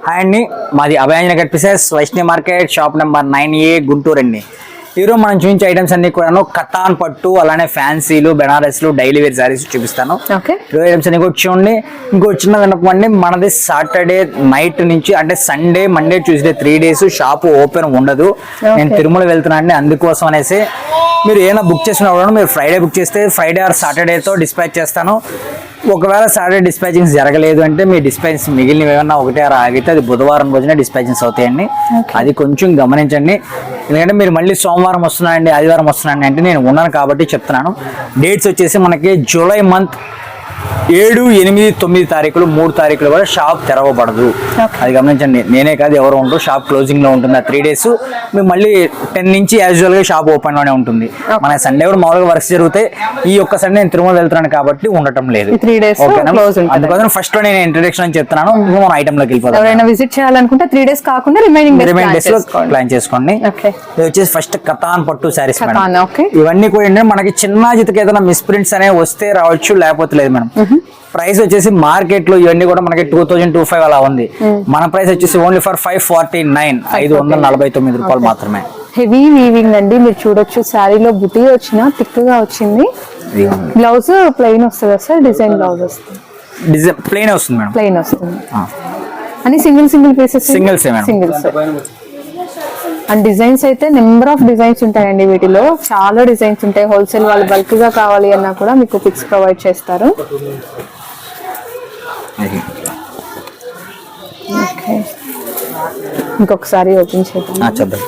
Hi అండి, మాది Abhayanjana cut pieces Vaishnavi market shop number 9A Guntur అండి. ఈరోజు మనం చూపించే ఐటమ్స్ అన్ని కూడా కతాన్ పట్టు, అలానే ఫ్యాన్సీలు, బెనారస్లు, డైలీ వేర్ సారీస్ చూపిస్తాను. ఈరోజు ఐటమ్స్ అన్ని కూడా చూడండి. ఇంకో చిన్న వినపండి, మనది సాటర్డే నైట్ నుంచి అంటే Sunday, Monday, Tuesday 3 days shop open ఉండదు. నేను తిరుమల వెళ్తున్నా అండి, అందుకోసం అనేసి మీరు ఏమైనా బుక్ చేసినప్పుడు మీరు ఫ్రైడే బుక్ చేస్తే ఫ్రైడే ఆర్ సాటర్డేతో డిస్పాచ్ చేస్తాను. ఒకవేళ సాటర్డే డిస్పాచింగ్స్ జరగలేదు అంటే మీ డిస్పాచ్ మిగిలినవి ఏమన్నా ఒకటే ఆగితే అది బుధవారం రోజున డిస్పాచింగ్స్ అవుతాయండి. అది కొంచెం గమనించండి. ఎందుకంటే మీరు మళ్ళీ సోమవారం వస్తున్నాయండి, ఆదివారం వస్తున్నాయండి అంటే నేను ఉన్నాను కాబట్టి చెప్తున్నాను. డేట్స్ వచ్చేసి మనకి జూలై మంత్ 7, 8, 9 తారీఖులు 3 తారీఖులు కూడా షాప్ తెరవబడదు. అది గమనించండి. నేనే కాదు ఎవరు ఉంటారు, షాప్ క్లోజింగ్ లో ఉంటుంది. ఆ 3 days మేము మళ్ళీ 10 నుంచి యాజువల్ గా షాప్ ఓపెన్ లోనే ఉంటుంది. మన సండే కూడా మామూలుగా వర్క్స్ జరుగుతాయి. ఈ ఒక్క సండే నేను తిరుమల వెళ్తున్నాను కాబట్టి ఉండటం లేదు. అందుకోసం ఫస్ట్ లో నేను ఇంట్రడక్షన్ అని చెప్తున్నాను. మన ఐటమ్ లోకి వెళ్ళిపోతాం. ఎవరైనా విజిట్ చేయాలనుకుంటే 3 days కాకుండా రిమైనింగ్ డేస్ లో ప్లాన్ చేసుకోండి. ఇది వచ్చేసి ఫస్ట్ కతాన్ పట్టు శారీస్ మేడం. ఇవన్నీ కూడా ఏంటంటే మనకి చిన్న జితకి ఏదైనా మిస్ ప్రింట్స్ అనేవి వస్తే రావచ్చు, లేకపోతే లేదు మేడం. ప్రైస్ వచ్చేసి మార్కెట్ లో ఇవన్నీ కూడా మనకి 2025 అలా ఉంది. మన ప్రైస్ వచ్చేసి ఓన్లీ ఫర్ 549, 549 రూపాయలు మాత్రమే. హెవీ వీవింగ్ అండి, మీరు చూడొచ్చు. శారీలో బుటీ వచ్చిన థిక్ గా వచ్చింది. బ్లౌజ్ ప్లెయిన్ వస్తుంది సార్, డిజైన్ బ్లౌజ్ వస్తుంది. డిజైన్ ప్లెయిన్ వస్తుంది మేడం, ప్లెయిన్ వస్తుంది. అని single pieces, singles. And designs అయితే నెంబర్ ఆఫ్ డిజైన్స్ ఉంటాయండి. వీటిలో చాలా డిజైన్స్ ఉంటాయి. హోల్సేల్ వాళ్ళు బల్క్ గా కావాలి అన్నా కూడా మీకు పిక్స్ ప్రొవైడ్ చేస్తారు. ఇంకొకసారి ఓపెన్ చేద్దాం.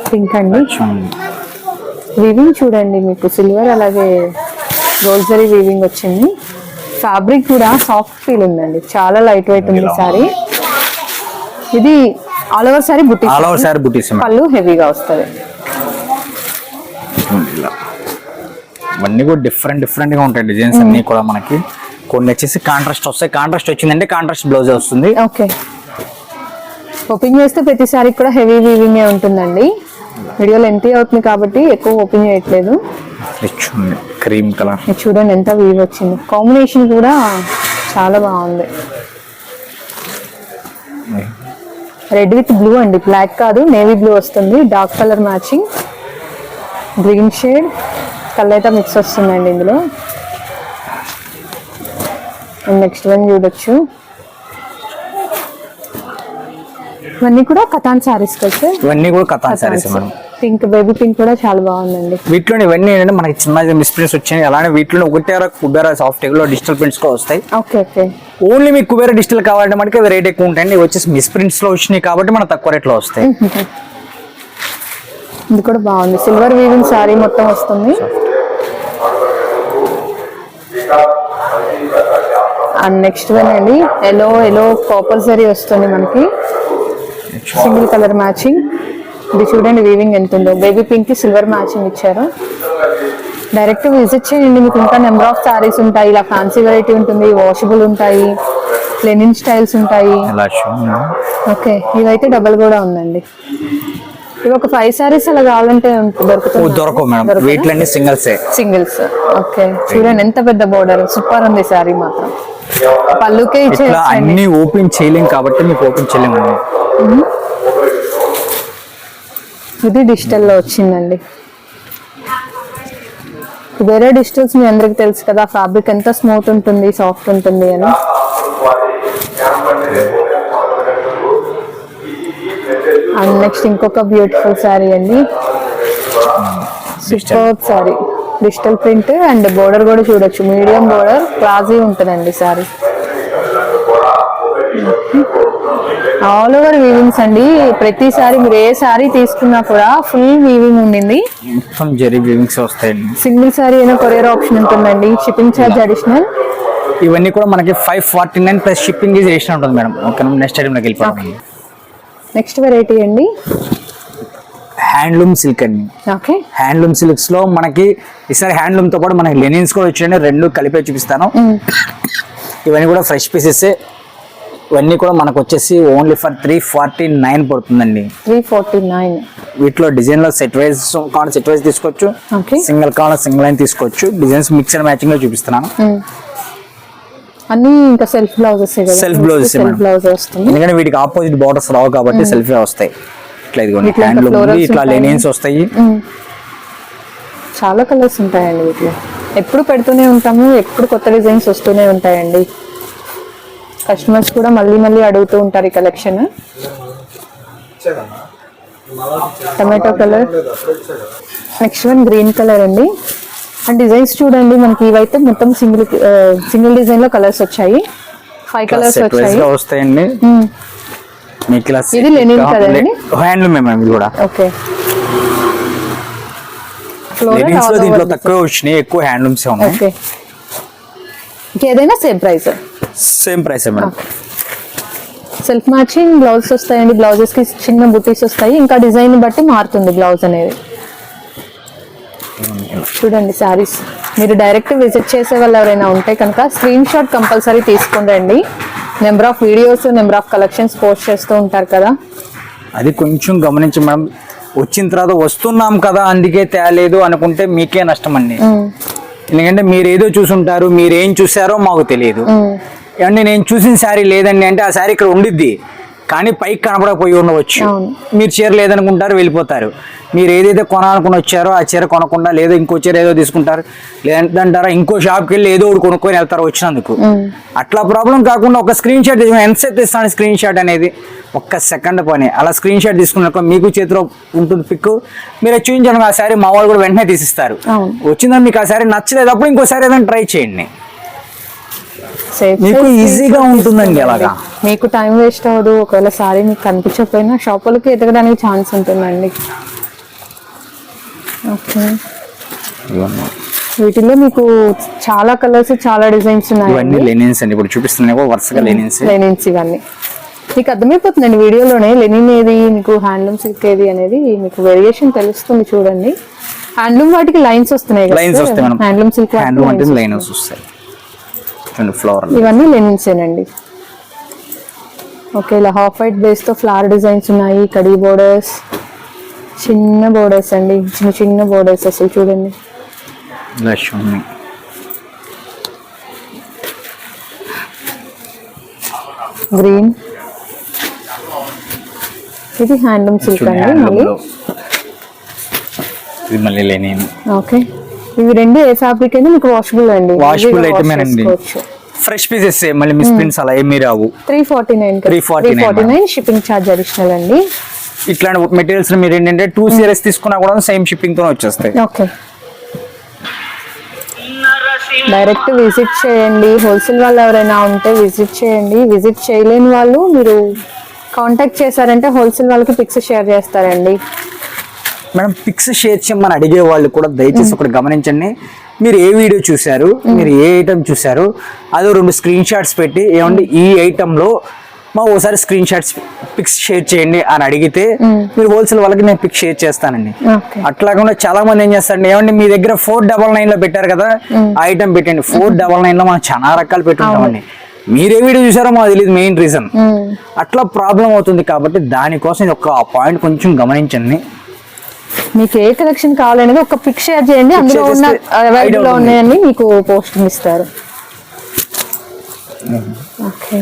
పింక్ అండి, వీవింగ్ చూడండి. మీకు సిల్వర్ అలాగే గోల్డ్ జరీ వీవింగ్ వచ్చింది. ఫ్యాబ్రిక్ కూడా సాఫ్ట్ ఫీల్ ఉందండి, చాలా లైట్ వెయిట్ ఉంది సారీ. ఇది ఆల్ ఓవర్ సారీ బుటీస్, పళ్ళు హెవీగా వస్తుంది. ఇవన్నీ కూడా డిఫరెంట్ గా ఉంటాయి డిజైన్స్ అన్ని కూడా. మనకి కొన్ని వచ్చేసి కాంట్రాస్ట్ వస్తాయి. కాంట్రాస్ట్ వచ్చిందంటే కాంట్రాస్ట్ బ్లౌజ్ వస్తుంది. ఓకే, ఓపెన్ చేస్తే ప్రతి సారీ కూడా హెవీ వీవింగ్ ఉంటుందండి. వీడియో లెంతీ అవుతుంది కాబట్టి ఎక్కువ ఓపెన్ చేయట్లేదు. క్రీమ్ కలర్ చూడండి ఎంత వీవ్ వచ్చింది. కాంబినేషన్ కూడా చాలా బాగుంది. రెడ్ విత్ బ్లూ అండి, బ్లాక్ కాదు, నేవీ బ్లూ వస్తుంది. Dark colour matching, green shade colour అయితే మిక్స్ వస్తుందండి ఇందులో. నెక్స్ట్ వన్ చూడొచ్చు. ఇవన్నీ కూడా కతాన్ సారీస్ కదా, ఇవన్నీ కూడా katan saris madam. Pink, baby pink కూడా చాలా బాగుందండి. వీటిలో ఇవన్నీ ఏంటంటే మనకి చిన్న మిస్ ప్రింట్స్ వచ్చాయి. అలానే వీటిలో కుబేరా సాఫ్ట్ లో డిజిటల్ ప్రింట్స్ కూడా వస్తాయి. ఓకే, ఓన్లీ మీకు కుబేరా డిజిటల్ కావాలంటే మనకి రేట్ ఎక్కువ ఉంటాయండి. వచ్చేసి మిస్ ప్రింట్స్ లో వచ్చినాయి కాబట్టి మనకు తక్కువ రేట్ లో వస్తాయి. ఇది కూడా బాగుంది. సిల్వర్ వీవింగ్ సారీ మొత్తం వస్తుంది. అండ్ నెక్స్ట్ వన్ అండి, ఎల్లో కాపర్ జరీ వస్తుంది మనకి. Single colour matching. ఇది చూడండి వీవింగ్ ఎంత ఉందో. బేబీ పింక్ కి సిల్వర్ మ్యాచింగ్ ఇచ్చారు. డైరెక్ట్ విజిట్ చేయండి, మీకు ఇంకా నెంబర్ ఆఫ్ సారీస్ ఉంటాయి. ఇలా ఫ్యాన్సీ వెరైటీ ఉంటుంది, వాషబుల్ ఉంటాయి, లెనిన్ స్టైల్స్ ఉంటాయి. ఓకే, ఇవైతే డబల్ కూడా ఉందండి. ఇవి ఒక 5 sarees అలా కావాలంటే దొరకవు. సింగిల్స్. ఓకే, చూడండి ఎంత పెద్ద బోర్డర్, సూపర్ ఉంది సారీ మాత్రం. పళ్ళుకే ఇచ్చే అన్ని ఓపెన్ చేయలేం కాబట్టి మీకు ఓపెన్ చేయలేము. ఇది డిజిటల్ లో వచ్చిందండి. వేరే డిజిటల్స్ మీ అందరికి తెలుసు కదా, ఫ్యాబ్రిక్ ఎంత స్మూత్ ఉంటుంది, సాఫ్ట్ ఉంటుంది అని. అండ్ నెక్స్ట్ ఇంకొక బ్యూటిఫుల్ శారీ అండి, super sari. Digital print and border కూడా చూడొచ్చు, మీడియం బోర్డర్, క్లాసీ ఉంటుందండి శారీ. ఆల్ ఓవర్ వీవింగ్స్ అండి. ప్రతిసారి మీరు ఏ సారీ తీసుకున్నా కూడా ఫుల్ వీవింగ్ ఉండింది. సింగిల్ సారీ అయినా కొరియర్ ఆప్షన్ ఉంటుందండి. Shipping charge additional. ఇవన్నీ కూడా మనకి 549 ప్లస్ షిప్పింగ్ అడిషనల్ ఉంటుంది మేడం. ఓకే, నెక్స్ట్ ఐటమ్ లోకి వెళ్ళిపోతాం. నెక్స్ట్ వెరైటీ అండి హ్యాండ్లూమ్ సిల్క్ అండి. ఓకే, హ్యాండ్లూమ్ సిల్క్స్ లో మనకి ఈసారి హ్యాండ్లూమ్ తో పాటు మనకి లెనిన్స్ కూడా వచ్చాయండి. రెండు కలిపే చూపిస్తాను. ఇవన్నీ కూడా ఫ్రెష్ పీసెస్. ఇవన్నీ కూడా మనకు వచ్చేసి ఓన్లీ ఫర్ 349 పడుతుందండి. 349. వీటిలో డిజైన్ లో సెట్ వైజ్ కావాలి, సెట్ వైజ్ తీసుకోవచ్చు. సింగిల్ కావాలి సింగిల్ లైన్ తీసుకోవచ్చు. డిజైన్స్ మిక్స్ అండ్ మ్యాచింగ్ లో చూపిస్తున్నాను. అన్ని ఇంకా self blouses self blouses self blouse వస్తుంది. ఎందుకంటే వీటికి ఆపోజిట్ బార్డర్స్ రావు కాబట్టి సెల్ఫే వస్తాయి. ఇట్లా ఇదిగోండి హ్యాండ్లూమ్ ఉంది, ఇట్లా లెనిన్స్ వస్తాయి. చాలా కలర్స్ ఉంటాయండి వీటిలో. ఎప్పుడు పెడుతూనే ఉంటాము, ఎప్పుడు కొత్త డిజైన్స్ వస్తూనే ఉంటాయండి. కస్టమర్స్ కూడా మళ్ళీ మళ్ళీ అడుగుతూ ఉంటారు ఈ collection. Tomato colour, next one green colour అండి. అండ్ డిజైన్స్ చూడండి, మనకి ఇవైతే మొత్తం సింగిల్ డిజైన్ లో కలర్స్ వచ్చాయి. 5 కలర్స్ వచ్చాయి వస్తాయండి. ఇది లెనిన్ కదండి, హ్యాండ్లూమ్ ఇది కూడా. ఓకే, లెనిన్స్ లో దీంట్లో తక్కువ వచ్చినాయి, ఎక్కువ హ్యాండ్లూమ్స్ ఉన్నాయి. ఓకే, ఇంకేదైనా same price madam. Self matching blouse వస్తాయండి. బ్లౌజెస్ కి చిన్న బుటీస్ వస్తాయి, ఇంకా డిజైన్ బట్టి మారుతుంది బ్లౌజ్ అనేది. చూడండి శారీస్, మీరు డైరెక్ట్ విజిట్ చేసే వాళ్ళు ఎవరైనా ఉంటే కనుక స్క్రీన్ షాట్ కంపల్సరీ తీసుకుని రండి. Number of videos, number of collections post చేస్తూ ఉంటారు కదా, అది కొంచెం గమనించి మేడం. వచ్చిన తర్వాత వస్తున్నాం కదా అందుకే తేలేదు అనుకుంటే మీకే నష్టం అండి. ఎందుకంటే మీరు ఏదో చూసుంటారు, మీరు ఏం చూసారో మాకు తెలియదు. ఏమంటే నేను చూసిన శారీ లేదండి అంటే ఆ శారీ ఇక్కడ ఉండిద్ది, కానీ పైకి కనపడకపోయి ఉండవచ్చు. మీరు చీర లేదనుకుంటారు, వెళ్ళిపోతారు. మీరు ఏదైతే కొనాలనుకుని వచ్చారో ఆ చీర కొనకుండా లేదో ఇంకో చీర ఏదో తీసుకుంటారు, లేదంటారా ఇంకో షాప్కి వెళ్ళి ఏదో ఒకటి కొనుక్కొని వెళ్తారు వచ్చినందుకు. అట్లా ప్రాబ్లం కాకుండా ఒక స్క్రీన్ షాట్ తీసుకుని ఎంతసేపు ఇస్తాను స్క్రీన్ షాట్ అనేది ఒక్క సెకండ్ పని. అలా స్క్రీన్ షాట్ తీసుకున్నాక మీకు చేతిలో ఉంటుంది పిక్, మీరు చూపించాను ఆ శారీ మా వాళ్ళు కూడా వెంటనే తీసిస్తారు. వచ్చిందని మీకు ఆ శారీ నచ్చలేదు అప్పుడు ఇంకోసారి ఏదైనా ట్రై చేయండి, మీకు ఈజీగా ఉంటుందండి. అలాగా మీకు టైం వేస్ట్ అవ్వదు. ఒకవేళ సారీ మీకు కనిపించకపోయినా షాప్ వాళ్ళకి ఎదగడానికి ఛాన్స్ ఉంటుందండి. ఓకే, వీటిలో మీకు చాలా కలర్స్, చాలా డిజైన్స్ ఉన్నాయి. ఇవన్నీ లెనిన్స్ అండి, ఇప్పుడు చూపిస్తున్నాయి వరుసగా లెనిన్స్. ఇవన్నీ మీకు అర్థమైపోతుందండి వీడియోలోనే. లెనిన్ ఏది, మీకు హ్యాండ్లూమ్ సిల్క్ ఏది అనేది మీకు వేరియేషన్ తెలుస్తుంది. చూడండి, హ్యాండ్లూమ్ వాటికి లైన్స్ వస్తున్నాయి, హ్యాండ్లూమ్ సిల్క్ లైన్స్ వస్తాయి. ఫ్లవర్ ఇవన్నీ లెనిన్సేనండి. ఓకే, ఇలా హాఫ్ వైట్ బేస్ తో ఫ్లవర్ డిజైన్స్ ఉన్నాయి. కడీ బోర్డర్స్, చిన్న బోర్డర్స్ అండి, చిన్న చిన్న బోర్డర్స్ అసలు చూడండి. గ్రీన్, ఇది హ్యాండ్లూమ్ సిల్క్ అండి. మళ్ళీ లెనిన్. ఓకే, ఇవి రెండు ఏ ఫ్యాబ్రిక్ అయినా మీకు వాషబుల్ అండి. వాషబుల్ ఐటమేనండి, ఫ్రెష్ పీసెస్, మళ్ళీ మిస్ ప్రింట్స్ అలా ఏమీ రావు. 349 షిప్పింగ్ ఛార్జ్ అడిషనల్ అండి. ఇట్లాంటి మెటీరియల్స్ మీరు ఏంటంటే 2 సిరీస్ తీసుకున్నా కూడా సేమ్ షిప్పింగ్ తో వచ్చేస్తాయి. ఓకే, డైరెక్ట్ విజిట్ చేయండి. హోల్సేల్ వాళ్ళు ఎవరైనా ఉంటే విజిట్ చేయండి. విజిట్ చేయలేని వాళ్ళు మీరు కాంటాక్ట్ చేశారంటే హోల్సేల్ వాళ్ళకి పిక్స్ షేర్ చేస్తారండి. మేడం, పిక్స్ షేర్ చేయమని అడిగే వాళ్ళు కూడా దయచేసి ఒకటి గమనించండి. మీరు ఏ వీడియో చూసారు, మీరు ఏ ఐటమ్ చూసారు, అదో 2 స్క్రీన్ షాట్స్ పెట్టి ఏమండి ఈ ఐటమ్ లో మా ఓసారి స్క్రీన్ షాట్స్ పిక్స్ షేర్ చేయండి అని అడిగితే మీరు హోల్సేల్ వాళ్ళకి నేను పిక్స్ షేర్ చేస్తానండి. అట్లాగా చాలా మంది ఏం చేస్తారండి, ఏమండి మీ దగ్గర 499 లో పెట్టారు కదా ఆ ఐటమ్ పెట్టండి. 499 లో మనం చాలా రకాలు పెట్టుకుంటామండి, మీరే వీడియో చూసారో మాకు తెలియదు మెయిన్ రీజన్. అట్లా ప్రాబ్లం అవుతుంది. కాబట్టి దానికోసం ఒక పాయింట్ కొంచెం గమనించండి. మీకు ఏ కలెక్షన్ కావాలనేది ఒక పిక్ షేర్ చేయండి, అందులో ఉన్న అవైలబుల్ లో ఉన్నాయని మీకు పోస్టింగ్ ఇస్తారు. ఓకే,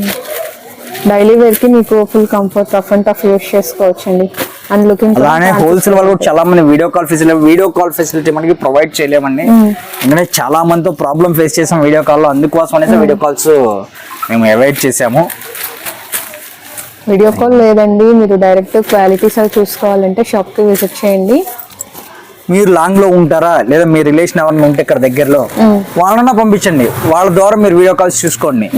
డైలీ వేర్ కి మీకు full comfort rough and tough use చేసుకోవచ్చు అండి. అండ్ లుకింగ్ అలానే హోల్సేల్ వాళ్ళు కూడా చాలా మంది వీడియో కాల్ ఫెసిలిటీ మనకి ప్రొవైడ్ చేయలేమండి. ఎందుకంటే చాలా మందితో ప్రాబ్లం ఫేస్ చేసాం వీడియో కాల్ లో, అందుకోసం అనేసి వీడియో కాల్స్ మేము అవాయిడ్ చేసాము. వీడియో కాల్ లేదండి, మీరు డైరెక్ట్ క్వాలిటీస్ అవి చూసుకోవాలంటే షాప్ కి విజిట్ చేయండి. మీరు లాంగ్ లో ఉంటారా లేదా మీ రిలేషన్ ఎవరైనా ఉంటే ఇక్కడ దగ్గరలో వాళ్ళన్నా పంపించండి, వాళ్ళ ద్వారా మీరు వీడియో కాల్స్ చూసుకోండి,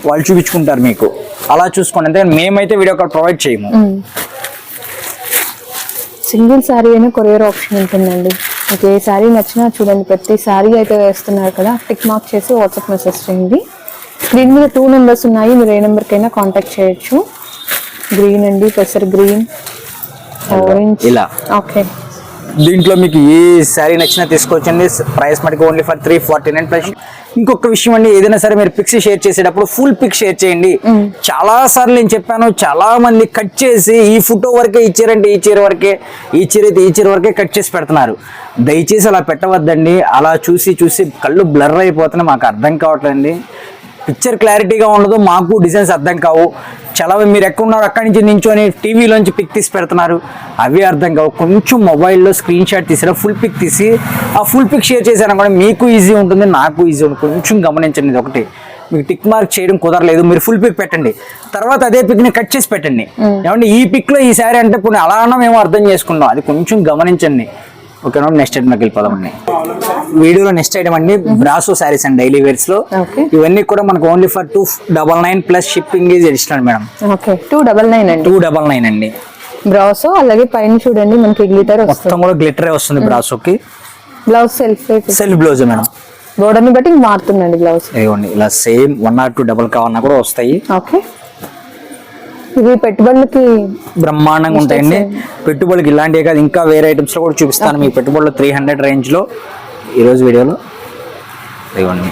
వాళ్ళు చూపించుకుంటారు మీకు. అలా చూసుకోండి, ఎందుకంటే మేమైతే వీడియో కాల్ ప్రొవైడ్ చేయము. సింగిల్ శారీ అయినా కొరియర్ ఆప్షన్ ఉంటుందండి. మీకు ఏ శారీ నచ్చినా చూడండి, ప్రతి శారీ అయితే వేస్తున్నారు కదా, టిక్ మార్క్ చేసి వాట్సాప్ మెసేజ్ చేయండి. స్క్రీన్ మీద 2 నెంబర్స్ ఉన్నాయి, మీరు ఏ నెంబర్కైనా కాంటాక్ట్ చేయొచ్చు. గ్రీన్ అండి, పెసర్ గ్రీన్, ఆరెంజ్, ఇలా. ఓకే, దీంట్లో మీకు ఏ శారీ నచ్చినా తీసుకోవచ్చండి. ప్రైస్ మనకి ఓన్లీ ఫర్ 349 ప్లస్. ఇంకొక విషయం అండి, ఏదైనా సరే మీరు పిక్స్ షేర్ చేసేటప్పుడు ఫుల్ పిక్ షేర్ చేయండి. చాలా సార్లు నేను చెప్పాను, చాలా మంది కట్ చేసి ఈ ఫోటో వరకే ఇచ్చారంటే ఈ చీర వరకే, ఈ చీర అయితే ఈ చీర వరకే కట్ చేసి పెడుతున్నారు. దయచేసి అలా పెట్టవద్దండి. అలా చూసి కళ్ళు బ్లర్ అయిపోతున్నాయి, మాకు అర్థం కావట్లేదండి. పిక్చర్ క్లారిటీగా ఉండదు, మాకు డిజైన్స్ అర్థం కావు. చాలా మీరు ఎక్కడ ఉన్నారు అక్కడి నుంచి నించొని టీవీలోంచి పిక్ తీసి పెడుతున్నారు, అవి అర్థం కావు. కొంచెం మొబైల్లో స్క్రీన్ షాట్ తీసినా ఫుల్ పిక్ తీసి ఆ ఫుల్ పిక్ షేర్ చేశాను కూడా మీకు ఈజీ ఉంటుంది, నాకు ఈజీ ఉంటుంది. కొంచెం గమనించండి, ఇది ఒకటి. మీకు టిక్ మార్క్ చేయడం కుదరలేదు, మీరు ఫుల్ పిక్ పెట్టండి, తర్వాత అదే పిక్ని కట్ చేసి పెట్టండి. ఏమంటే ఈ పిక్లో ఈ శారీ అంటే కొన్ని అలా అన్నా మేము అర్థం చేసుకుంటాం, అది కొంచెం గమనించండి. ఓకేనా, నెక్స్ట్ ఐటమ్కి వెళ్ళిపోదామండి. వీడియోలో నెక్స్ట్ ఐటమ్ అండి బ్రాసో శారీస్ అండి, డైలీ వేర్స్ లో. ఇవన్నీ కూడా మనకు only for 299 plus shipping is additional madam. 299 అండి. 299 అండి బ్రాసో. అలాగే పైన చూడండి మనకి గ్లిటర్ మొత్తం కూడా గ్లిటరే వస్తుంది బ్రాసోకి. Blouse self blouse madam. Border ని బట్టి మారుతుందండి బ్లౌజ్. ఇవ్వండి ఇలా సేమ్ 1 or 2 డబల్ కావాలన్నా కూడా వస్తాయి. ఓకే, ఇవి పెట్టుబడులకి బ్రహ్మాండంగా ఉంటాయండి. పెట్టుబడికి ఇలాంటివి కాదు, ఇంకా వేరే ఐటమ్స్ లో కూడా చూపిస్తాను. మీ పెట్టుబడులు 300 రేంజ్ లో ఈరోజు వీడియోలో. ఇవ్వండి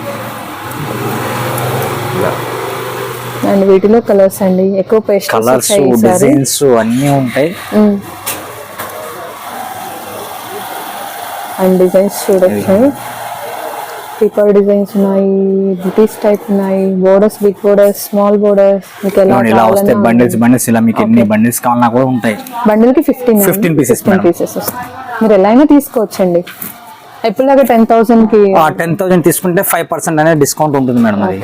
అండ్ వీటిలో కలర్స్ అండి, ఎక్కువ పేస్ట్ కలర్స్ డిజైన్స్ అన్నీ ఉంటాయి. అండ్ డిజైన్స్ చూడొచ్చు, పీపర్ డిజైన్స్ ఉన్నాయి, బుటీస్ టైప్ ఉన్నాయి, borders, big borders, small borders. మీకు ఇలా వస్తాయి బండిల్స్ ఇలా మీకు ఎన్ని బండిల్స్ కావాలన్నా కూడా ఉంటాయి. బండిల్ కి 15 పీసెస్ వస్తాయి. మీరు ఎలా అయినా తీసుకోవచ్చండి. ఎప్పుడులాగా 10,000 కి 10,000 తీసుకుంటే 5% అనేది డిస్కౌంట్ ఉంటుంది మేడం. అది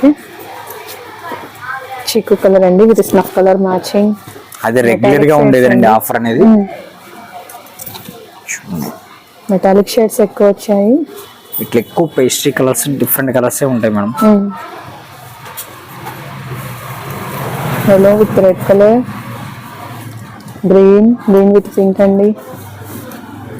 చిక్కు కలర్ అండి, విత్ స్నఫ్ కలర్ మ్యాచింగ్. అది రెగ్యులర్ గా ఉండేదండి ఆఫర్ అనేది. మెటాలిక్ షేడ్స్ ఎక్కువ వచ్చాయి. ఇట్లా ఎక్కువ పేస్ట్రీ కలర్స్, డిఫరెంట్ కలర్స్ ఉంటాయి madam. Yellow with red colour, green with pink అండి,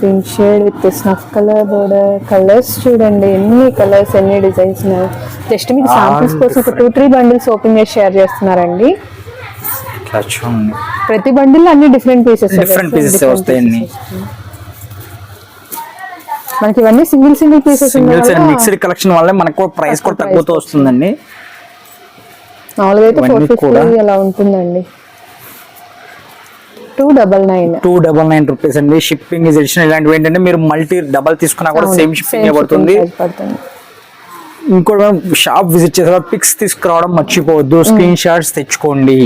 pink shade with snuff colour border. Colours చూడండి, ఎన్ని కలర్స్, ఎన్ని డిజైన్స్ ఉన్నాయి. జస్ట్ మీకు శాంపిల్స్ కోసం ఒక 2-3 బండిల్స్ ఓపెన్ చేసి షేర్ చేస్తున్నారండి. ప్రతి బండిల్ అన్ని డిఫరెంట్ పీసెస్ వస్తాయండి. మనకి ఇవన్నీ సింగిల్ పీసెస్ మిక్స్డ్ కలెక్షన్ వల్ల మనకు ప్రైస్ కూడా తగ్గుతూ వస్తుందండి. మామూలుగా అయితే 450 అలా ఉంటుందండి. 299 రూపీస్ అండి. Shipping is additional. ఇలాంటివి ఏంటంటే మీరు మల్టీ డబల్ తీసుకున్నా కూడా సేమ్ షిప్పింగ్ పడుతుంది. ఇంకోటి షాప్ విజిట్ చేసే పిక్స్ తీసుకురావడం మర్చిపోవద్దు, స్క్రీన్ షాట్స్ తెచ్చుకోండి.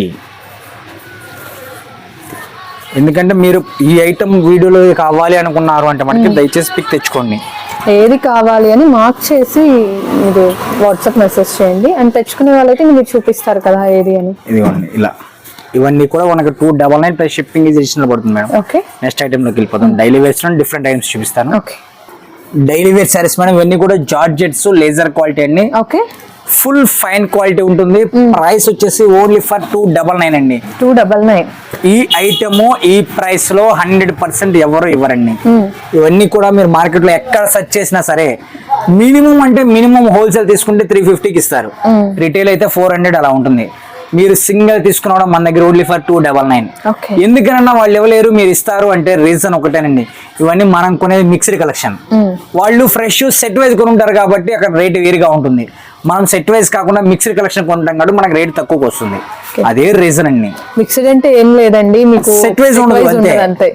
ఎందుకంటే మీరు ఈ ఐటమ్ వీడియోలో కావాలి అనుకున్నారు అంటే మనకి దయచేసి పిక్ తెచ్చుకోండి. ఏది కావాలి అని మార్క్ చేసి మీరు వాట్సాప్ మెసేజ్ చేయండి, అని తెచ్చుకునే వాళ్ళైతే మీరు చూపిస్తారు కదా ఏది అని. ఇదిగోండి ఇలా ఇవన్నీ కూడా మనకు 299 ప్లస్ షిప్పింగ్ ఈజ్ అడిషనల్ పడుతుంది మేడం. ఓకే, నెక్స్ట్ ఐటమ్ లోకి వెళ్ళిపోతాం. డైలీ వేర్స్ లో డిఫరెంట్ ఐటమ్స్ చూపిస్తాను. Okay, daily wear saris madam. ఇవన్నీ కూడా జార్జెట్స్, లేజర్ క్వాలిటీ అండి. ఓకే, ఫుల్ ఫైన్ క్వాలిటీ ఉంటుంది. ప్రైస్ వచ్చేసి ఓన్లీ ఫర్ 299 అండి. 299. ఈ ఐటమ్ ఈ ప్రైస్ లో 100% ఎవరు ఇవ్వరండి. ఇవన్నీ కూడా మీరు మార్కెట్ లో ఎక్కడ సెర్చ్ చేసినా సరే మినిమం హోల్సేల్ తీసుకుంటే 350కి ఇస్తారు. రిటైల్ అయితే 400 అలా ఉంటుంది. మీరు సింగిల్ తీసుకున్నాం మన దగ్గర ఓన్లీ ఫర్ 299. ఎందుకనన్నా వాళ్ళు ఇవ్వలేరు, మీరు ఇస్తారు అంటే రీజన్ ఒకటేనండి, ఇవన్నీ మనం కొనేది మిక్స్డ్ కలెక్షన్. వాళ్ళు ఫ్రెష్ సెట్ వైజ్ కొనుంటారు కాబట్టి అక్కడ రేట్ వేరుగా ఉంటుంది. మనం సెట్ వైజ్ కాకుండా మిక్స్డ్ కలెక్షన్ కొంటాం కాబట్టి మనకి రేట్ తక్కువకి వస్తుంది. అదే రీజన్ అండి. మిక్స్డ్ అంటే ఏం లేదండి, మీకు సెట్ వైజ్ ఉండదు అంతే.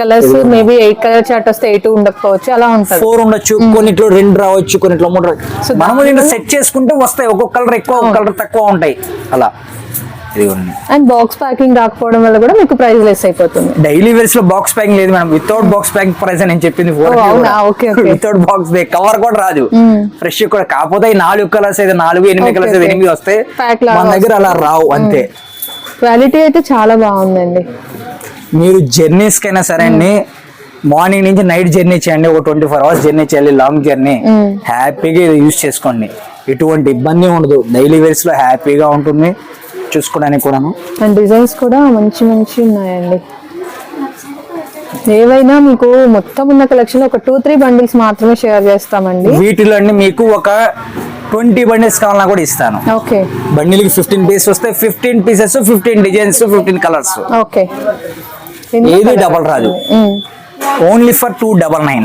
కలర్స్ మేబీ 8 కలర్ చార్ట్ వస్తే 8 ఉండకపోవచ్చు, అలా ఉంటుంది. 4 ఉండొచ్చు, కొన్నిట్లో 2 రావచ్చు, కొన్నిట్లో 3 రావచ్చు. మనము దీంట్లో సెట్ చేసుకుంటే వస్తాయి. ఒక్కొక్క కలర్ ఎక్కువ, ఒక్కొక్క కలర్ తక్కువ ఉంటాయి అలా. అండ్ బాక్స్ ప్యాకింగ్ రాకపోవడం వల్ల కూడా మీకు ప్రైస్ లెస్ అయిపోతుంది. డైలీ వేర్స్ లో బాక్స్ ప్యాకింగ్ లేదు madam. Without box packing price నేను చెప్పింది. వితౌట్ బాక్స్ కవర్ కూడా రాదు, ఫ్రెష్ కూడా. కాకపోతే 4 కలర్స్ అయితే 4, 8 కలర్స్ అయితే 8 వస్తాయి. మన దగ్గర అలా రావు, అంతే. క్వాలిటీ అయితే చాలా బాగుందండి. మీరు జర్నీస్ కైనా సరే అండి, మార్నింగ్ నుంచి నైట్ జర్నీ చేయండి, ఒక 24 hours జర్నీ చేయాలి, లాంగ్ జర్నీ, హ్యాపీగా ఇది యూజ్ చేసుకోండి. ఎటువంటి ఇబ్బంది ఉండదు. డైలీ వేర్స్ లో హ్యాపీగా ఉంటుంది చూసుకోవడానికి కూడాను. అండ్ డిజైన్స్ కూడా మంచి ఉన్నాయండి. ఏవైనా మీకు మొత్తం ఉన్న కలెక్షన్ ఒక 2-3 బండిల్స్ మాత్రమే షేర్ చేస్తామండి. వీటిలో మీకు ఒక 20 బండిల్స్ కావాలన్నా కూడా ఇస్తాను. ఓకే, బండిల్కి 15 పీసెస్ వస్తాయి. 15 పీసెస్, 15 డిజైన్స్, 15 కలర్స్. ఓకే, ఏది డబల్ రాదు. Only for 299.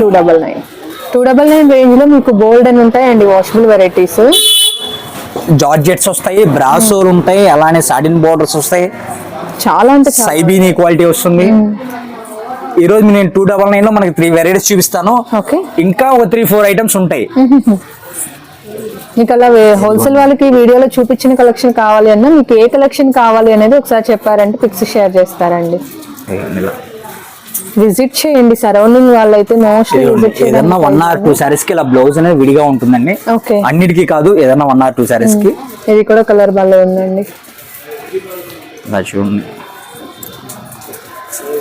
299 రేంజ్ లో మీకు గోల్డ్ అని ఉంటాయి అండి, వాషబుల్ వెరైటీస్. జార్జెట్స్ వస్తాయి, బ్రాసోలు ఉంటాయి, అలానే సాటిన్ బోర్డర్స్ వస్తాయి. చాలా అంటే సైబీని క్వాలిటీ వస్తుంది. ఈ రోజు నేను 299 లో మనకి 3 వెరైటీస్ చూపిస్తాను. ఇంకా ఒక 3-4 ఐటమ్స్ ఉంటాయి. మీకు అలా హోల్సేల్ వాళ్ళకి వీడియోలో చూపించిన కలెక్షన్ కావాలి అన్నా మీకు ఏ కలెక్షన్ కావాలి అనేది ఒకసారి చెప్పారంటే పిక్స్ షేర్ చేస్తారండి. విజిట్ చేయండి, సరౌండింగ్ వాళ్ళైతే మోస్ట్లీ విజిట్ చేయండి. ఏదన్నా 1 or 2 సారీస్ కి ఇలా బ్లౌజ్ అనేది విడిగా ఉంటుందండి. ఓకే, అన్నిటికీ కాదు, ఏదన్నా 1 or 2 సారీస్ కి. ఇది కూడా కలర్ బాగా ఉందండి. చూడండి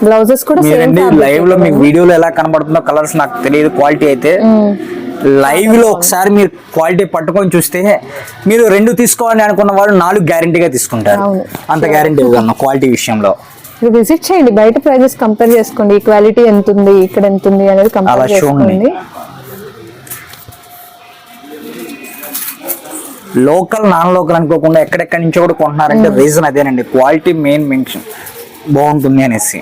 బ్లౌజెస్ కూడా మీరండి లైవ్ లో మీకు వీడియోలో ఎలా కనబడుతుందో కలర్స్ నాకు తెలియదు, క్వాలిటీ అయితే లైవ్ లో ఒకసారి మీరు క్వాలిటీ పట్టుకొని చూస్తే మీరు 2 తీసుకోవాలని అనుకున్న వాళ్ళు 4 గ్యారంటీగా తీసుకుంటారు. అంత గ్యారంటీ ఇవ్వగలను క్వాలిటీ విషయంలో. విజిట్ చేయండి, బయట ప్రైజెస్ కంపేర్ చేసుకోండి, ఈ క్వాలిటీ ఎంత ఉంది ఇక్కడ ఎంత ఉంది అనేది కంపేర్ చేసుకోండి. లోకల్ నాన్ లోకల్ అనుకోకుండా ఎక్కడెక్కడి నుంచో కూడా కొంటున్నారంటే రీజన్ అదేనండి, క్వాలిటీ మెయిన్ మెన్షన్ బాగుంటుంది అనేసి.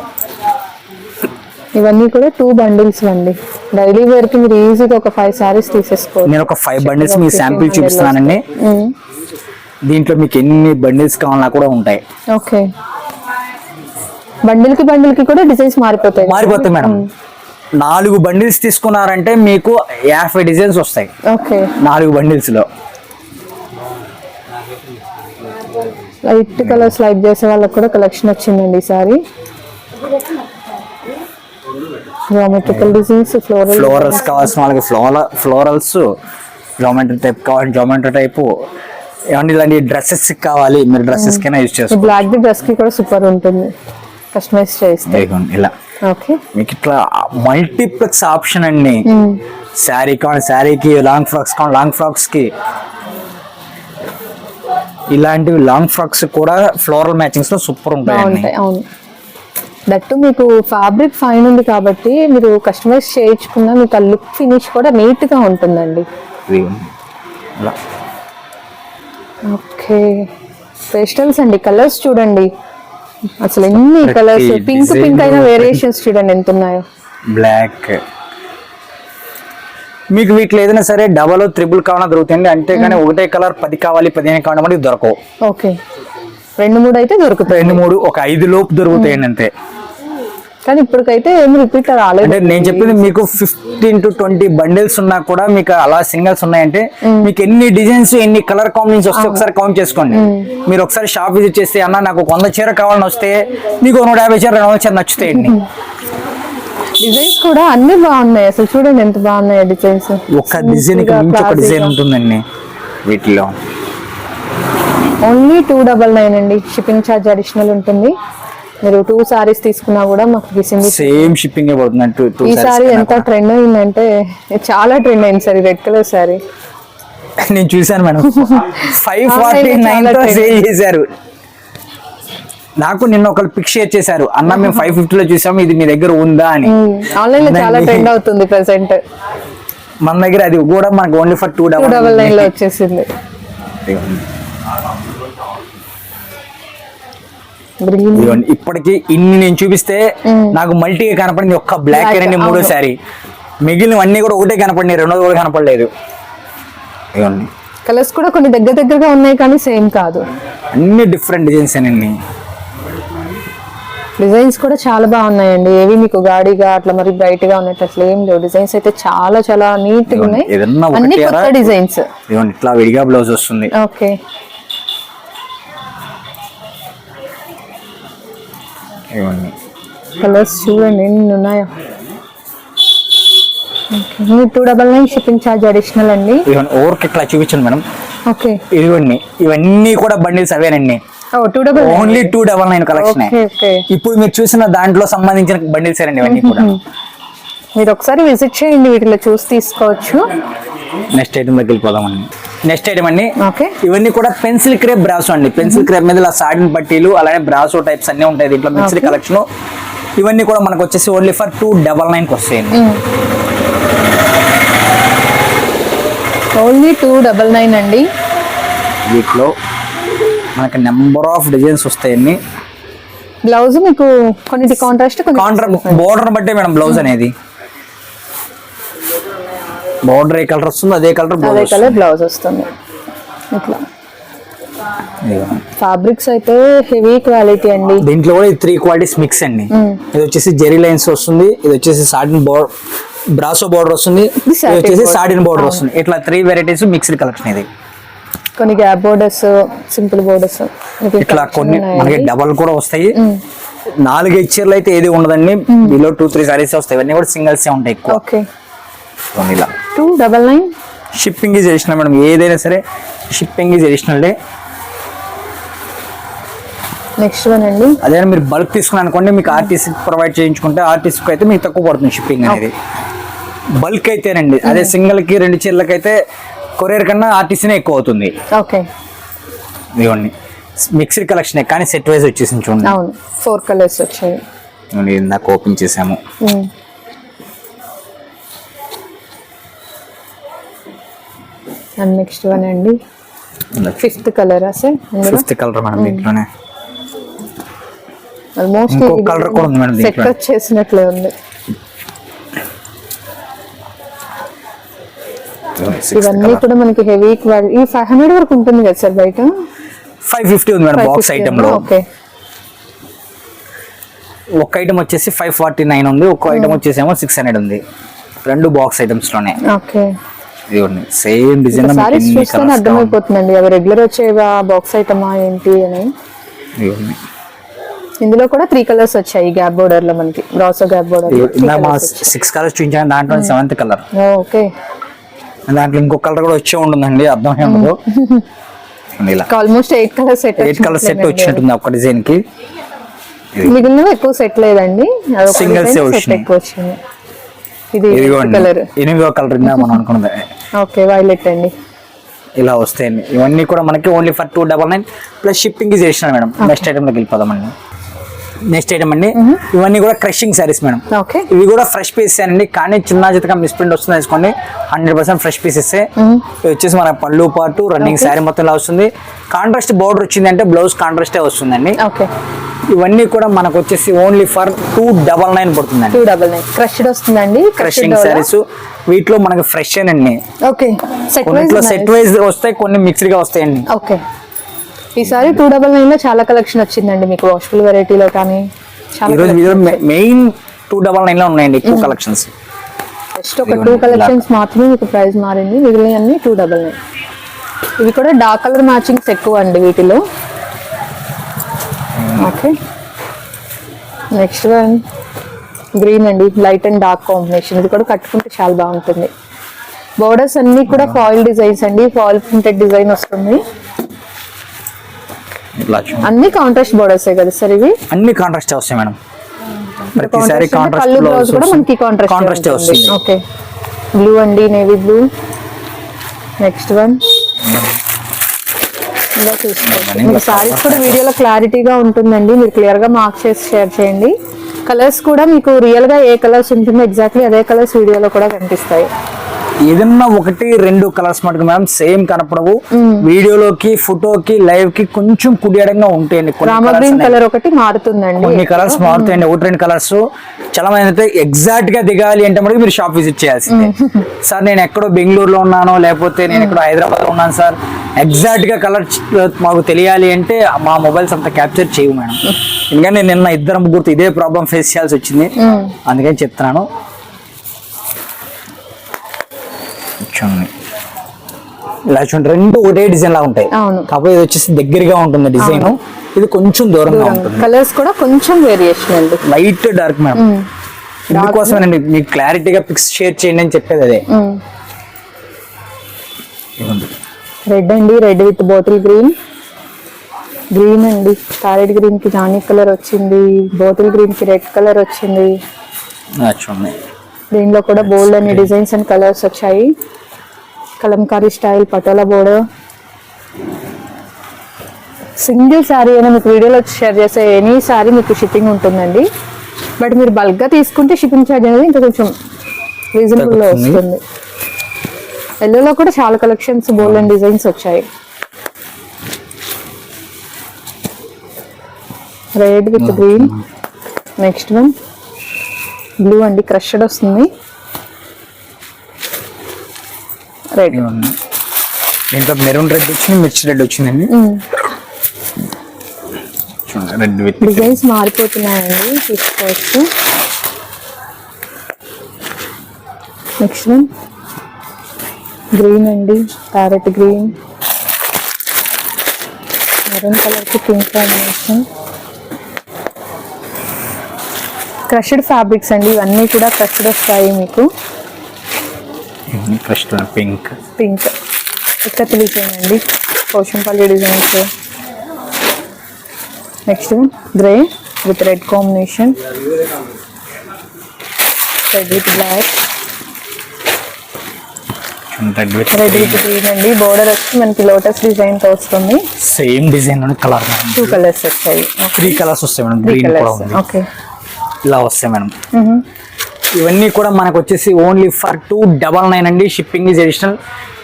ఇవన్నీ కూడా 2 బండిల్స్ అండి. డైలీ వేర్ కి మీరు ఈజీగా ఒక 5 సారీస్ తీసేసుకోవచ్చు. నేను ఒక 5 బండిల్స్ మీ శాంపిల్ చూపిస్తున్నానండి. దీంట్లో మీకు ఎన్ని బండిల్స్ కావాలన్నా కూడా ఉంటాయి. ఓకే, బండిల్ కి కూడా డిజైన్స్ మారిపోతాయి మేడం. 4 బండిల్స్ తీసుకున్నారంటే మీకు 50 డిజైన్స్ వస్తాయి. ఓకే, 4 బండిల్స్ లో. లైట్ కలర్స్ లైక్ చేసే వాళ్ళకి కూడా కలెక్షన్ వచ్చిందండి ఈసారి. జామెట్రికల్ డిజైన్స్, ఫ్లోరల్స్ కావాల్సిన వాళ్ళకి ఫ్లోరల్స్, జామెట్రీ టైప్ కావాలి జామెట్రీ టైపు, ఏమంటే ఇలాంటి డ్రెస్సెస్ కావాలి మీరు డ్రెస్సెస్ కైనా యూజ్ చేసుకోవచ్చు. బ్లాక్ ది డ్రెస్ కి కూడా సూపర్ ఉంటుంది కస్టమైజ్ చేస్తే. ఇలా ఓకే, మీకు ఇట్లా మల్టీప్లెక్స్ ఆప్షన్ అండి. శారీ కావాలి శారీకి, లాంగ్ ఫ్రాక్స్ కావాలి లాంగ్ ఫ్రాక్స్ కి, ఇలాంటివి లాంగ్ ఫ్రాక్స్ కూడా ఫ్లోరల్ మ్యాచింగ్స్ లో సూపర్ ఉంటాయి. అవును, దట్టు మీకు ఫ్యాబ్రిక్ ఫైన్ ఉంది కాబట్టి మీరు కస్టమైజ్ చేయించుకున్న మీకు ఆ లుక్ ఫినిష్ కూడా నీట్ గా ఉంటుందండి. ఓకే, పేస్టల్స్ అండి, కలర్స్ చూడండి అసలు ఎన్ని కలర్స్, పింక్ అయినా వేరియేషన్స్ చూడండి ఎంత ఉన్నాయో. బ్లాక్ మీకు వీటిలో ఏదైనా సరే డబల్ 3 కావాలన్నా దొరుకుతాయండి, అంతేగాని ఒకటే కలర్ 10 కావాలి 15 కావాలి మనకి దొరకవు. ఓకే, 2-3 అయితే దొరుకుతాయి. 2-3 ఒక 5 లోపు దొరుకుతాయండి అంతే. కానీ ఇప్పటికైతే ఏమి రిపీట్ రాలేదు. అంటే నేను చెప్పింది మీకు 15 to 20 బండిల్స్ ఉన్నా కూడా మీకు అలా సింగిల్స్ ఉన్నాయంటే మీకు ఎన్ని డిజైన్స్ ఎన్ని కలర్ కాంబినేషన్స్ వస్తే ఒకసారి కౌంట్ చేసుకోండి. మీరు ఒకసారి షాప్ విజిట్ చేస్తే అన్న నాకు 100 చీర కావాలని వస్తే మీకు 150 చీర 200 చీర నచ్చుతాయండి. డిజైన్స్ కూడా అన్ని బాగున్నాయి, అసలు చూడండి ఎంత బాగున్నాయి డిజైన్స్. ఒక డిజైన్ మించి ఒక డిజైన్ ఉంటుందండి వీటిలో. ఓన్లీ 299 అండి, షిప్పింగ్ ఛార్జ్ అడిషనల్ ఉంటుంది. మీరు 2 సారీస్ తీసుకున్నా కూడా మాకు సేమ్ షిప్పింగ్ పడుతుంది. ఈ సారీ ఎంత ట్రెండ్ అయిందంటే చాలా ట్రెండ్ అయింది సార్, రెడ్ కలర్ సారీ నేను చూసాను మేడం. 549 తో సేల్ చేశారు. నాకు నిన్న ఒకళ్ళు పిక్ షేర్ చేశారు, అన్న మేము 550 లో చూసాము, ఇది మీ దగ్గర ఉందా అని. ఆన్లైన్ లో చాలా ట్రెండ్ అవుతుంది ప్రెసెంట్. మన దగ్గర అది కూడా మనకు ఓన్లీ ఫర్ 299 లో వచ్చేసింది. ఇప్పటికి ఇన్ని నేను చూపిస్తే నాకు మల్టీగా కనపడింది ఒక్క బ్లాక్ అండి 3వ సారీ, మిగిలినవన్నీ కూడా ఒకటే కనపడినాయి, 2వ కూడా కనపడలేదు. కలర్స్ కూడా కొన్ని దగ్గరగా ఉన్నాయి కానీ సేమ్ కాదు, అన్ని డిఫరెంట్ డిజైన్స్ అండి. డిజైన్స్ కూడా చాలా బాగున్నాయండి, ఏవి మీకు గాడిగా అట్లా మరి బ్రైట్ గా ఉన్నట్టు అట్లా ఏం లేవు. డిజైన్స్ అయితే చాలా నీట్ గా ఉన్నాయి, అన్ని కొత్త డిజైన్స్. ఇట్లా విడిగా బ్లౌజ్ వస్తుంది. ఓకే, కలర్స్ చూడండి ఎన్ని ఉన్నాయో. 299 షిప్పింగ్ ఛార్జ్ అడిషనల్ అండి. ఓవర్కి ఇట్లా చూపించండి మేడం. ఓకే, ఇవన్నీ కూడా బండిల్స్ అవేనండి, ఓన్లీ 299 కలెక్షన్. ఇప్పుడు మీరు చూసిన దాంట్లో సంబంధించిన బండిల్స్ అండి ఇవన్నీ కూడా. మీరు ఒకసారి విజిట్ చేయండి, వీటిలో చూసి తీసుకోవచ్చు. నెక్స్ట్ ఐటమ్ దగ్గరికి వెళ్ళిపోదామండి. నెక్స్ట్ ఐటమ్ అండి, ఇవన్నీ కూడా పెన్సిల్ క్రేప్ బ్రాసో అండి. పెన్సిల్ క్రేప్ మీద ఇలా సాటిన్ పట్టీలు అలానే బ్రాసో టైప్స్ అన్ని ఉంటాయి దీంట్లో మిక్స్డ్ కలెక్షన్. ఇవన్నీ కూడా మనకు వచ్చేసి ఓన్లీ ఫర్ 299 వస్తాయండి. ఓన్లీ 299 అండి. వీటిలో మనకి నెంబర్ ఆఫ్ డిజైన్స్ వస్తాయండి. బ్లౌజ్ మీకు కొన్నిటి కాంట్రాస్ట్ బోర్డర్ బట్టే మేడం బ్లౌజ్ అనేది. బోర్డర్ ఏ కలర్ వస్తుందో అదే కలర్ బ్లౌజ్ వస్తుంది. ఇట్లా ఫ్యాబ్రిక్స్ అయితే హెవీ క్వాలిటీ అండి. దీంట్లో కూడా 3 క్వాలిటీస్ మిక్స్ అండి. ఇది వచ్చేసి జెరీ లైన్స్ వస్తుంది, ఇది వచ్చేసి సాటిన్ బ్రాసో బోర్డర్ వస్తుంది, ఇది వచ్చేసి సాటిన్ బోర్డర్ వస్తుంది. ఇట్లా 3 వెరైటీస్ మిక్స్డ్ కలెక్షన్ ఇది. కొన్ని గ్యాప్ బోర్డర్స్, సింపుల్ బోర్డర్స్ ఇట్లా కొన్ని మనకి డబల్ కూడా వస్తాయి. 4-5 చీరలు అయితే ఏది ఉండదండి, బిలో 2-3 సారీస్ వస్తాయి. ఇవన్నీ కూడా సింగిల్స్ ఉంటాయి ఎక్కువ. ఓకే, ఇలా 299. షిప్పింగ్ ఈజ్ అడిషనల్ మేడం, ఏదైనా సరే shipping is additional day. Next one అండి, అదే మీరు బల్క్ తీసుకుని అనుకోండి, మీకు ఆర్టీసీ ప్రొవైడ్ చేయించుకుంటే ఆర్టీసీ అయితే మీకు తక్కువ పడుతుంది షిప్పింగ్ అనేది. బల్క్ అయితేనండి, అదే సింగిల్ కి 2 చీరలకి అయితే కొరియర్ కన్నా ఆర్టీసీనే ఎక్కువ అవుతుంది. ఓకే, ఇవన్నీ మిక్స్డ్ కలెక్షన్ కానీ సెట్ వైజ్ వచ్చేసింది చూడండి. అవును, 4 కలర్స్ వచ్చాయి. ఇందాక ఓపెన్ చేసాము. అండ్ నెక్స్ట్ వన్ అండి, 5th కలర్. అసలు 5th కలర్ మేడం దీంట్లోనే. ఆల్మోస్ట్ ఇంకో కలర్ కూడా ఉంది మేడం సెట్ దీంట్లో. చేసినట్లే ఉంది. ఇవన్నీ కూడా మనకి హెవీ క్వాలిటీ. ఈ 500 వరకు ఉంటుంది కదా సార్ బయట? 550 ఉంది మేడం బాక్స్ ఐటమ్ లో. ఓకే, ఒక ఐటమ్ వచ్చేసి 549 ఉంది, ఒక ఐటమ్ వచ్చేసేమో 600 ఉంది. 2 బాక్స్ ఐటమ్స్ లోనే. ఓకే, ఇదిగోండి సేమ్ డిజైన్. సారీస్ చూస్తేనే అర్థమైపోతుందండి అవి రెగ్యులర్ వచ్చేవా, బాక్స్ ఐటమా ఏంటి అని. ఇందులో కూడా 3 కలర్స్ వచ్చాయి గ్యాప్ బోర్డర్ లో మనకి. బ్రాసో గ్యాప్ బోర్డర్ 6 కలర్స్ చూపించాను, దాంట్లో 7th కలర్. ఓకే, దాంట్లో ఇంకో కలర్ కూడా వచ్చే ఉంటుందండి, అర్థం ఉండదు. ఇలా almost 8 colour set. 8 colour set వచ్చినట్టుంది ఒక డిజైన్ కి. మిగిలిన ఎక్కువ సెట్ లేదండి, సింగిల్ ఎక్కువ వచ్చింది. ఇది కలర్ 8వ కలర్ మనం అనుకున్నది. ఓకే, వైలెట్ అండి. ఇలా వస్తాయండి ఇవన్నీ కూడా మనకి only for 299 plus shipping is additional madam. Next item లోకి వెళ్ళిపోదామండి. నెక్స్ట్ ఐటమ్ అండి, ఇవన్నీ కూడా క్రషింగ్ సారీస్ మేడం. ఓకే, ఇవి కూడా ఫ్రెష్ పీసెస్ అండి, కానీ చిన్న చితగా మిస్ప్రింట్ వస్తుంది వేసుకోండి. 100% ఫ్రెష్ పీసెస్. ఇవి వచ్చేసి మన పళ్ళు పాటు రన్నింగ్ శారీ మొత్తం ఇలా వస్తుంది. కాంట్రాస్ట్ బోర్డర్ వచ్చింది అంటే బ్లౌజ్ కాంట్రాస్టే వస్తుందండి. ఓకే, ఇవన్నీ కూడా మనకు వచ్చేసి ఓన్లీ ఫర్ 299 పడుతుందండి. 299 క్రష్డ్ వస్తుందండి. క్రషింగ్ సారీస్ వీటిలో మనకి ఫ్రెష్ అండి. ఓకే, కొన్నిట్లో సెట్ వైజ్ వస్తాయి, కొన్ని మిక్స్డ్ గా వస్తాయండి. ఓకే, ఈసారి 299 లో చాలా కలెక్షన్ వచ్చిందండి మీకు, వాషబుల్ వెరైటీలో కానీ. ఈరోజు మెయిన్ 299 లో ఉన్నాయండి ఎక్కువ కలెక్షన్స్. జస్ట్ ఒక 2 కలెక్షన్స్ మాత్రమే మీకు ప్రైస్ మారింది, మిగిలిన అన్ని 299. ఇవి కూడా డార్క్ కలర్ మ్యాచింగ్స్ ఎక్కువ అండి వీటిలో. ఓకే, నెక్స్ట్ వన్ గ్రీన్ అండి, లైట్ అండ్ డార్క్ కాంబినేషన్. ఇది కూడా కట్టుకుంటే చాలా బాగుంటుంది. బోర్డర్స్ అన్ని కూడా ఫాయిల్ డిజైన్స్ అండి, ఫాయిల్ ప్రింటెడ్ డిజైన్ వస్తుంది. అన్ని కాంట్రాస్ట్ బోర్డర్స్ కదా సార్? ఇవి అన్ని కాంట్రాస్ట్ వస్తాయి మేడం. ప్రతిసారి కాంట్రాస్ట్ బ్లౌజ్ కూడా మనకి కాంట్రాస్ట్ వస్తుంది. ఓకే, బ్లూ అండి, నేవీ బ్లూ. నెక్స్ట్ వన్ ఇలా చూసుకోండి. మీకు సారీస్ కూడా వీడియోలో క్లారిటీగా ఉంటుందండి, మీరు క్లియర్ గా మార్క్ చేసి షేర్ చేయండి. కలర్స్ కూడా మీకు రియల్ గా ఏ కలర్స్ ఉంటుందో ఎగ్జాక్ట్లీ అదే కలర్స్ వీడియోలో కూడా కనిపిస్తాయి. ఏదన్నా 1-2 కలర్స్ మటుకు మేడం సేమ్ కనపడవు. వీడియోలోకి ఫోటోకి లైవ్ కి కొంచెం కుడియడంగా ఉంటాయండి. గ్రీన్ కలర్ ఒకటి మారుతుందండి, కొన్ని కలర్స్ మారుతాయండి. 1-2 కలర్స్ చాలా మంది అయితే ఎగ్జాక్ట్ గా దిగాలి అంటే మనకి మీరు షాప్ విజిట్ చేయాల్సిందే. సార్ నేను ఎక్కడో బెంగళూరులో ఉన్నాను, లేకపోతే నేను ఎక్కడో హైదరాబాద్ లో ఉన్నాను సార్, ఎగ్జాక్ట్ గా కలర్ మాకు తెలియాలి అంటే మా మొబైల్స్ అంతా క్యాప్చర్ చేయవు మేడం. ఎందుకంటే నిన్న 2-3 ఇదే ప్రాబ్లం ఫేస్ చేయాల్సి వచ్చింది, అందుకని చెప్తున్నాను. ఇలా చూడండి, 2 ఒకటే డిజైన్ లా ఉంటాయి, కాకపోతే ఇది వచ్చేసి దగ్గరగా ఉంటుంది డిజైన్, ఇది కొంచెం దూరంగా ఉంటుంది. కలర్స్ కూడా కొంచెం వేరియేషన్ అండి, లైట్ డార్క్ మేడం. ఇందుకోసమేనండి మీకు క్లారిటీగా పిక్స్ షేర్ చేయండి అని చెప్పేది అదే. రెడ్ అండి, red with bottle green. Green అండి, ప్యారెట్ గ్రీన్ కి జానీ కలర్ వచ్చింది, బాటిల్ గ్రీన్ కి రెడ్ కలర్ వచ్చింది. దీనిలో కూడా బోల్డ్ అనే డిజైన్స్ అండ్ కలర్స్ వచ్చాయి. Kalamkari style patola border. Single sari అయినా మీకు వీడియోలో షేర్ చేసే ఎనీ శారీ మీకు షిప్పింగ్ ఉంటుందండి. బట్ మీరు బల్క్గా తీసుకుంటే షిప్పింగ్ ఛార్జ్ అనేది ఇంకా కొంచెం రీజనబుల్లో వస్తుంది. ఎల్లోలో కూడా చాలా కలెక్షన్స్ బోల్డ్ అండ్ డిజైన్స్ వచ్చాయి. Red with green. Next one blue అండి, క్రష్డ్ వస్తుంది. రెడ్, ఇంకా మెరూన్ రెడ్ వచ్చింది, మిర్చి రెడ్ వచ్చిందండి. డిజైన్స్ మారిపోతున్నాయండి, తీసుకోవచ్చు. నెక్స్ట్ వన్ గ్రీన్ అండి, ప్యారెట్ గ్రీన్. మెరూన్ కలర్ కి పింక్ కాంబినేషన్. క్రష్డ్ ఫ్యాబ్రిక్స్ అండి, ఇవన్నీ కూడా క్రష్డ్ వస్తాయి మీకు. First pink pink ikat design అండి, Pochampally designs. Next grey with red combination, red with black, red with green అండి. బోర్డర్ వచ్చి మనకి లోటస్ డిజైన్ తో వస్తుంది. సేమ్ డిజైన్ కలర్ 2 కలర్స్ వచ్చాయి. 3 కలర్స్ వస్తాయి మేడం. 3 గ్రీన్ కూడా కలర్స్. ఉంది. ఓకే, ఇలా వస్తాయి మేడం. ఇవన్నీ కూడా మనకు వచ్చేసి ఓన్లీ ఫర్ 299 అండి. Shipping is additional.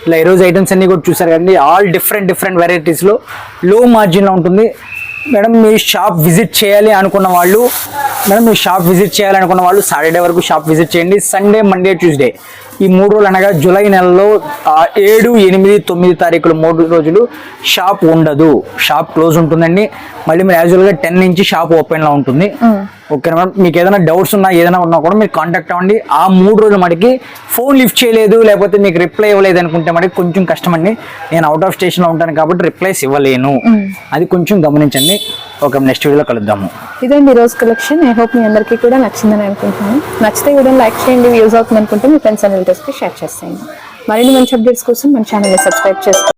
ఇలా ఈరోజు ఐటమ్స్ అన్ని కూడా చూసారు కదండి, ఆల్ డిఫరెంట్ వెరైటీస్లో లో మార్జిన్లో ఉంటుంది మేడం. మీ షాప్ విజిట్ చేయాలి అనుకున్న వాళ్ళు సాటర్డే వరకు షాప్ విజిట్ చేయండి. సండే, మండే, ట్యూస్డే ఈ 3 రోజులు అనగా జూలై నెలలో 7, 8, 9 తారీఖులు 3 రోజులు షాప్ ఉండదు, షాప్ క్లోజ్ ఉంటుందండి. మళ్ళీ మీరు యాజువల్గా 10 నుంచి షాప్ ఓపెన్లో ఉంటుంది. ఓకే మేడం, మీకు ఏదైనా డౌట్స్ ఉన్నా ఏదైనా ఉన్నా కూడా మీరు కాంటాక్ట్ అవ్వండి. ఆ 3 రోజులు మటుకి ఫోన్ లిఫ్ట్ చేయలేదు లేకపోతే మీకు రిప్లై ఇవ్వలేదు అనుకుంటే మటుకు కొంచెం కష్టం అండి. నేను అవుట్ ఆఫ్ స్టేషన్లో ఉంటాను కాబట్టి రిప్లైస్ ఇవ్వలేను, అది కొంచెం గమనించండి. ఓకే, నెక్స్ట్ వీడియోలో కలుద్దాము. ఇదండి ఈరోజు కలెక్షన్. ఐ హోప్ మీ అందరికీ కూడా నచ్చిందని అనుకుంటున్నాను. నచ్చితే వీడియోని లైక్ చేయండి, వ్యూస్ అవుతుంది అనుకుంటే మీ ఫ్రెండ్స్ అండ్ రిలేటివ్స్కి షేర్ చేసేయండి. మరిన్ని మంచి అప్డేట్స్ కోసం మన ఛానల్ని సబ్స్క్రైబ్ చేసుకోండి.